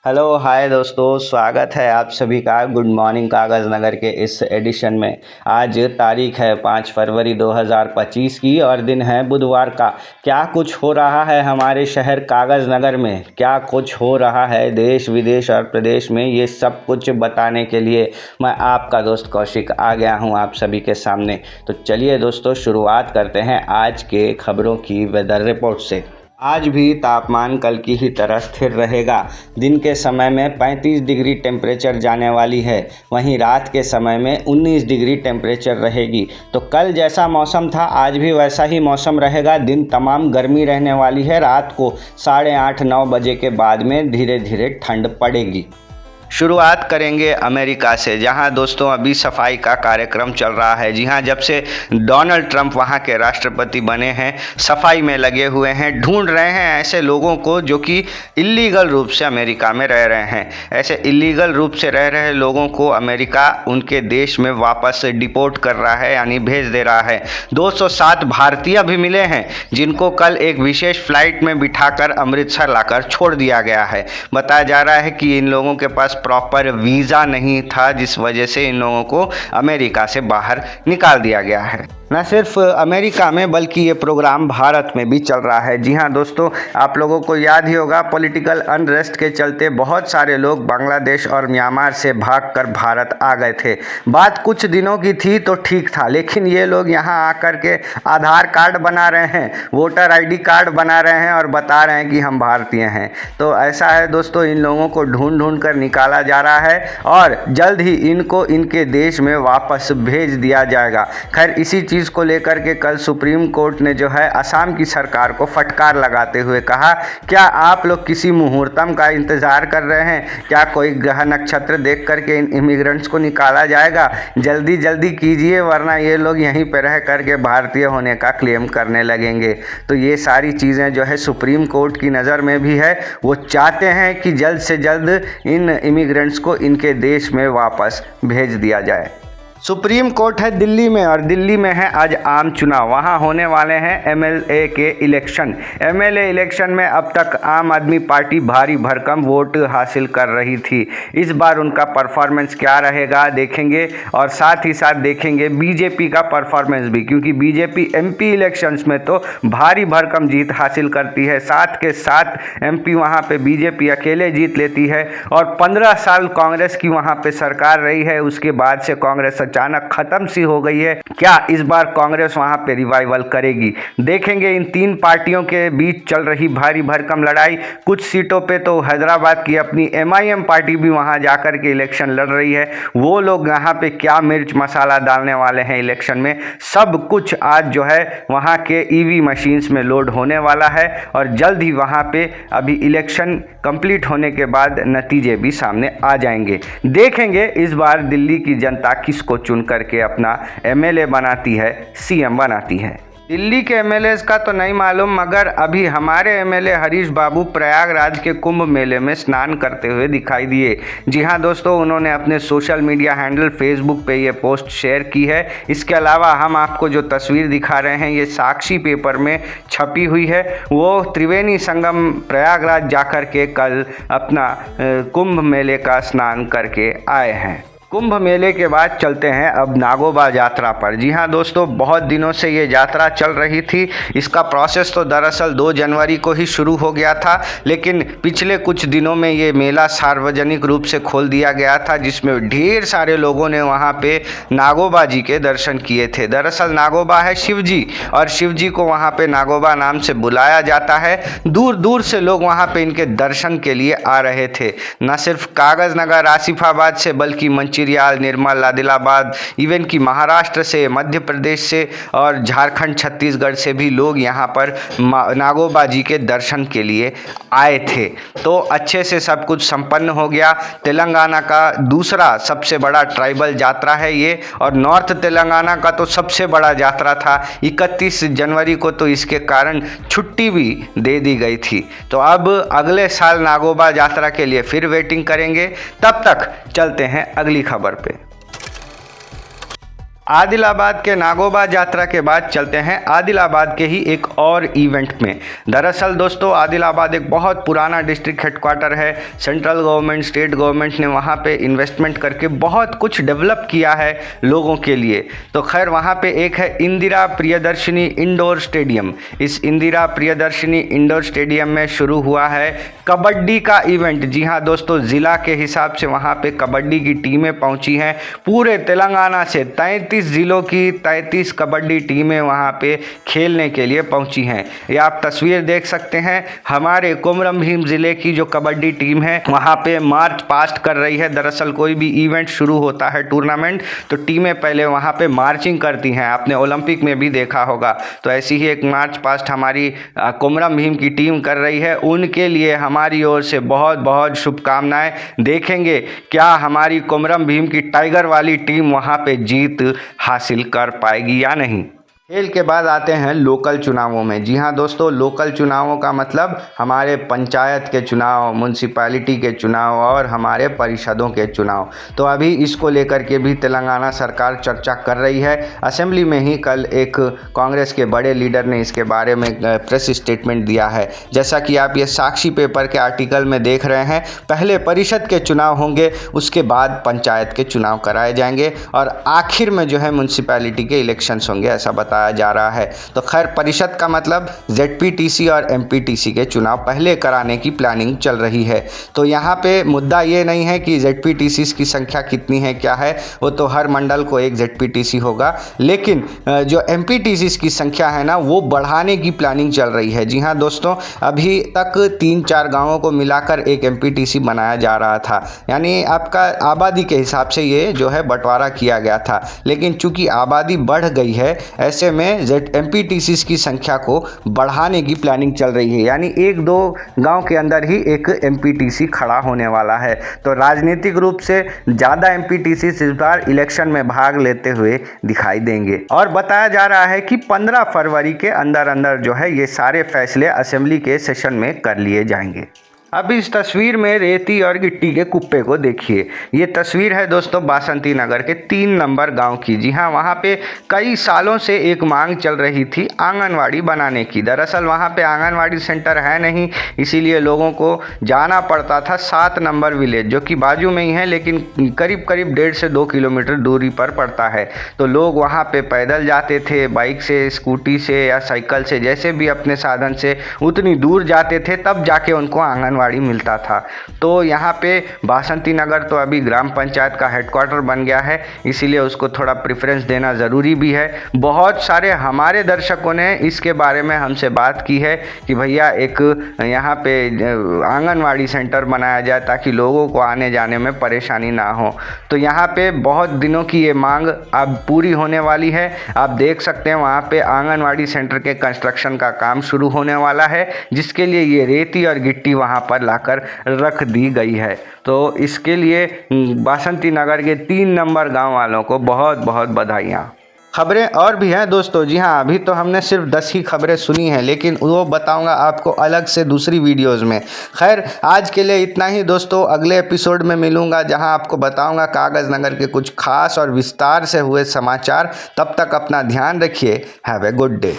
Hello hi दोस्तों, स्वागत है आप सभी का गुड मॉर्निंग कागज़ नगर के इस एडिशन में। आज तारीख है 5 फरवरी 2025 की और दिन है बुधवार का। क्या कुछ हो रहा है हमारे शहर कागज़ नगर में, क्या कुछ हो रहा है देश विदेश और प्रदेश में, ये सब कुछ बताने के लिए मैं आपका दोस्त कौशिक आ गया हूँ आप सभी के सामने। तो चलिए दोस्तों, शुरुआत करते हैं आज के खबरों की वेदर रिपोर्ट से। आज भी तापमान कल की ही तरह स्थिर रहेगा। दिन के समय में 35 डिग्री टेम्परेचर जाने वाली है, वहीं रात के समय में 19 डिग्री टेम्परेचर रहेगी। तो कल जैसा मौसम था आज भी वैसा ही मौसम रहेगा। दिन तमाम गर्मी रहने वाली है। रात को 8:30-9 बजे के बाद में धीरे धीरे ठंड पड़ेगी। शुरुआत करेंगे अमेरिका से, जहां दोस्तों अभी सफाई का कार्यक्रम चल रहा है। जी हां, जब से डोनाल्ड ट्रंप वहां के राष्ट्रपति बने हैं, सफाई में लगे हुए हैं, ढूंढ रहे हैं ऐसे लोगों को जो कि इलीगल रूप से अमेरिका में रह रहे हैं। ऐसे इलीगल रूप से रह रहे लोगों को अमेरिका उनके देश में वापस डिपोर्ट कर रहा है, यानी भेज दे रहा है। 207 भारतीय भी मिले हैं, जिनको कल एक विशेष फ्लाइट में बिठाकर अमृतसर लाकर छोड़ दिया गया है। बताया जा रहा है कि इन लोगों के पास प्रॉपर वीज़ा नहीं था, जिस वजह से इन लोगों को अमेरिका से बाहर निकाल दिया गया है। न सिर्फ अमेरिका में बल्कि ये प्रोग्राम भारत में भी चल रहा है। जी हाँ दोस्तों, आप लोगों को याद ही होगा, पॉलिटिकल अनरेस्ट के चलते बहुत सारे लोग बांग्लादेश और म्यांमार से भागकर भारत आ गए थे। बात कुछ दिनों की थी तो ठीक था, लेकिन ये लोग यहाँ आकर के आधार कार्ड बना रहे हैं, वोटर आईडी कार्ड बना रहे हैं और बता रहे हैं कि हम भारतीय हैं। तो ऐसा है दोस्तों, इन लोगों को ढूंढ ढूंढ कर निकाला जा रहा है और जल्द ही इनको इनके देश में वापस भेज दिया जाएगा। खैर, इसी चीज़ को लेकर के कल सुप्रीम कोर्ट ने जो है असम की सरकार को फटकार लगाते हुए कहा, क्या आप लोग किसी मुहूर्तम का इंतज़ार कर रहे हैं? क्या कोई ग्रह नक्षत्र देख करके इन इमिग्रेंट्स को निकाला जाएगा? जल्दी जल्दी कीजिए, वरना ये लोग यहीं पर रह करके भारतीय होने का क्लेम करने लगेंगे। तो ये सारी चीज़ें जो है सुप्रीम कोर्ट की नज़र में भी है। वो चाहते हैं कि जल्द से जल्द इन इमिग्रेंट्स को इनके देश में वापस भेज दिया जाए। सुप्रीम कोर्ट है दिल्ली में और दिल्ली में है आज आम चुनाव। वहाँ होने वाले हैं एमएलए के इलेक्शन। एमएलए इलेक्शन में अब तक आम आदमी पार्टी भारी भरकम वोट हासिल कर रही थी। इस बार उनका परफॉर्मेंस क्या रहेगा देखेंगे, और साथ ही साथ देखेंगे बीजेपी का परफॉर्मेंस भी, क्योंकि बीजेपी एमपी इलेक्शंस में तो भारी भरकम जीत हासिल करती है। साथ के साथ एमपी वहाँ पे बीजेपी अकेले जीत लेती है और 15 साल कांग्रेस की वहाँ पे सरकार रही है। उसके बाद से कांग्रेस अचानक खत्म सी हो गई है। क्या इस बार कांग्रेस वहां पे रिवाइवल करेगी? देखेंगे। इन तीन पार्टियों के बीच चल रही भारी भरकम लड़ाई। कुछ सीटों पे तो हैदराबाद की अपनी एमआईएम पार्टी भी वहां जाकर के इलेक्शन लड़ रही है। वो लोग यहाँ पे क्या मिर्च मसाला डालने वाले हैं इलेक्शन में, सब कुछ आज जो है वहाँ के ईवी मशीन्स में लोड होने वाला है और जल्द ही वहाँ पे अभी इलेक्शन कंप्लीट होने के बाद नतीजे भी सामने आ जाएंगे। देखेंगे इस बार दिल्ली की जनता किसको चुन करके अपना एमएलए बनाती है, सीएम बनाती है। दिल्ली के एमएलए का तो नहीं मालूम, मगर अभी हमारे एमएलए हरीश बाबू प्रयागराज के कुंभ मेले में स्नान करते हुए दिखाई दिए। जी हां दोस्तों, उन्होंने अपने सोशल मीडिया हैंडल फेसबुक पे ये पोस्ट शेयर की है। इसके अलावा हम आपको जो तस्वीर दिखा रहे हैं, ये साक्षी पेपर में छपी हुई है। वो त्रिवेणी संगम प्रयागराज जाकर के कल अपना कुंभ मेले का स्नान करके आए हैं। कुंभ मेले के बाद चलते हैं अब नागोबा यात्रा पर। जी हाँ दोस्तों, बहुत दिनों से ये यात्रा चल रही थी। इसका प्रोसेस तो दरअसल 2 जनवरी को ही शुरू हो गया था, लेकिन पिछले कुछ दिनों में ये मेला सार्वजनिक रूप से खोल दिया गया था, जिसमें ढेर सारे लोगों ने वहाँ पे नागोबा जी के दर्शन किए थे। दरअसल नागोबा है शिव जी, और शिव जी को वहाँ पे नागोबा नाम से बुलाया जाता है। दूर दूर से लोग वहाँ पे इनके दर्शन के लिए आ रहे थे। न सिर्फ कागज़ नगर आसिफाबाद से, बल्कि मंचिरियाल, निर्मल, आदिलाबाद, इवन कि महाराष्ट्र से, मध्य प्रदेश से और झारखंड, छत्तीसगढ़ से भी लोग यहाँ पर नागोबा जी के दर्शन के लिए आए थे। तो अच्छे से सब कुछ संपन्न हो गया। तेलंगाना का दूसरा सबसे बड़ा ट्राइबल यात्रा है ये, और नॉर्थ तेलंगाना का तो सबसे बड़ा यात्रा था। 31 जनवरी को तो इसके कारण छुट्टी भी दे दी गई थी। तो अब अगले साल नागोबा यात्रा के लिए फिर वेटिंग करेंगे। तब तक चलते हैं अगली खबर पे। आदिलाबाद के नागोबा यात्रा के बाद चलते हैं आदिलाबाद के ही एक और इवेंट में। दरअसल दोस्तों आदिलाबाद एक बहुत पुराना डिस्ट्रिक्ट हेडक्वार्टर है। सेंट्रल गवर्नमेंट, स्टेट गवर्नमेंट ने वहाँ पे इन्वेस्टमेंट करके बहुत कुछ डेवलप किया है लोगों के लिए। तो खैर वहाँ पे एक है इंदिरा प्रियदर्शिनी इंडोर स्टेडियम। इस इंदिरा प्रियदर्शिनी इंडोर स्टेडियम में शुरू हुआ है कबड्डी का इवेंट। जी हाँ दोस्तों, ज़िला के हिसाब से वहाँ पे कबड्डी की टीमें पहुँची हैं। पूरे तेलंगाना से 33 जिलों की 33 कबड्डी टीमें वहां पे खेलने के लिए पहुंची हैं। ये आप तस्वीर देख सकते हैं। हमारे कोमरम भीम ज़िले की जो कबड्डी टीम है वहां पे मार्च पास्ट कर रही है। दरअसल कोई भी इवेंट शुरू होता है, टूर्नामेंट, तो टीमें पहले वहां पे मार्चिंग करती हैं। आपने ओलंपिक में भी देखा होगा। तो ऐसी ही एक मार्च पास्ट हमारी कोमरम भीम की टीम कर रही है। उनके लिए हमारी ओर से बहुत बहुत शुभकामनाएं। देखेंगे क्या हमारी कोमरम भीम की टाइगर वाली टीम वहां पे जीत हासिल कर पाएगी या नहीं। खेल के बाद आते हैं लोकल चुनावों में। जी हाँ दोस्तों, लोकल चुनावों का मतलब हमारे पंचायत के चुनाव, म्यूनसिपैलिटी के चुनाव और हमारे परिषदों के चुनाव। तो अभी इसको लेकर के भी तेलंगाना सरकार चर्चा कर रही है। असेंबली में ही कल एक कांग्रेस के बड़े लीडर ने इसके बारे में प्रेस स्टेटमेंट दिया है। जैसा कि आप ये साक्षी पेपर के आर्टिकल में देख रहे हैं, पहले परिषद के चुनाव होंगे, उसके बाद पंचायत के चुनाव कराए जाएंगे और आखिर में जो है म्यूनसिपैलिटी के इलेक्शंस होंगे, ऐसा बताया जा रहा है। तो खैर परिषद का मतलब ZPTC और MPTC के चुनाव पहले कराने की प्लानिंग चल रही है। तो यहाँ पे मुद्दा ये नहीं है कि ZPTC की संख्या कितनी है, क्या है, वो तो हर मंडल को एक ZPTC होगा। लेकिन जो MPTC की संख्या है ना, वो बढ़ाने की प्लानिंग चल रही है। जी हाँ दोस्तों, अभी तक 3-4 गाँवों को मिलाकर एक MPTC बनाया जा रहा था, यानी आपका आबादी के हिसाब से ये जो है बंटवारा किया गया था। लेकिन चूंकि आबादी बढ़ गई है, ऐसे में MPTC की संख्या को बढ़ाने की प्लानिंग चल रही है, यानी 1-2 गांव के अंदर ही एक MPTC खड़ा होने वाला है। तो राजनीतिक रूप से ज़्यादा MPTC इस बार इलेक्शन में भाग लेते हुए दिखाई देंगे। और बताया जा रहा है कि 15 फरवरी के अंदर अंदर जो है ये सारे फैसले असेंबली के सेशन में कर लिए जाएंगे। अब इस तस्वीर में रेती और गिट्टी के कुप्पे को देखिए। ये तस्वीर है दोस्तों बासंती नगर के 3 नंबर गांव की। जी हाँ, वहाँ पे कई सालों से एक मांग चल रही थी आंगनवाड़ी बनाने की। दरअसल वहाँ पे आंगनवाड़ी सेंटर है नहीं, इसीलिए लोगों को जाना पड़ता था 7 नंबर विलेज, जो कि बाजू में ही है, लेकिन करीब करीब 1.5 से 2 किलोमीटर दूरी पर पड़ता है। तो लोग वहाँ पे पैदल जाते थे, बाइक से, स्कूटी से या साइकिल से, जैसे भी अपने साधन से उतनी दूर जाते थे, तब जाके उनको आंगनवाड़ी मिलता था। तो यहाँ पे बासंती नगर तो अभी ग्राम पंचायत का हेडक्वार्टर बन गया है, इसीलिए उसको थोड़ा प्रेफरेंस देना ज़रूरी भी है। बहुत सारे हमारे दर्शकों ने इसके बारे में हमसे बात की है कि भैया एक यहाँ पे आंगनवाड़ी सेंटर बनाया जाए ताकि लोगों को आने जाने में परेशानी ना हो। तो यहाँ पे बहुत दिनों की ये मांग अब पूरी होने वाली है। आप देख सकते हैं वहाँ पे आंगनवाड़ी सेंटर के कंस्ट्रक्शन का काम शुरू होने वाला है, जिसके लिए ये रेती और गिट्टी वहाँ पर लाकर रख दी गई है। तो इसके लिए बासंती नगर के 3 नंबर गांव वालों को बहुत बहुत बधाइयाँ। खबरें और भी हैं दोस्तों। जी हाँ, अभी तो हमने सिर्फ 10 ही खबरें सुनी हैं, लेकिन वो बताऊंगा आपको अलग से दूसरी वीडियोस में। खैर आज के लिए इतना ही दोस्तों, अगले एपिसोड में मिलूंगा जहां आपको बताऊंगा कागज़ नगर के कुछ खास और विस्तार से हुए समाचार। तब तक अपना ध्यान रखिए। Have a good day.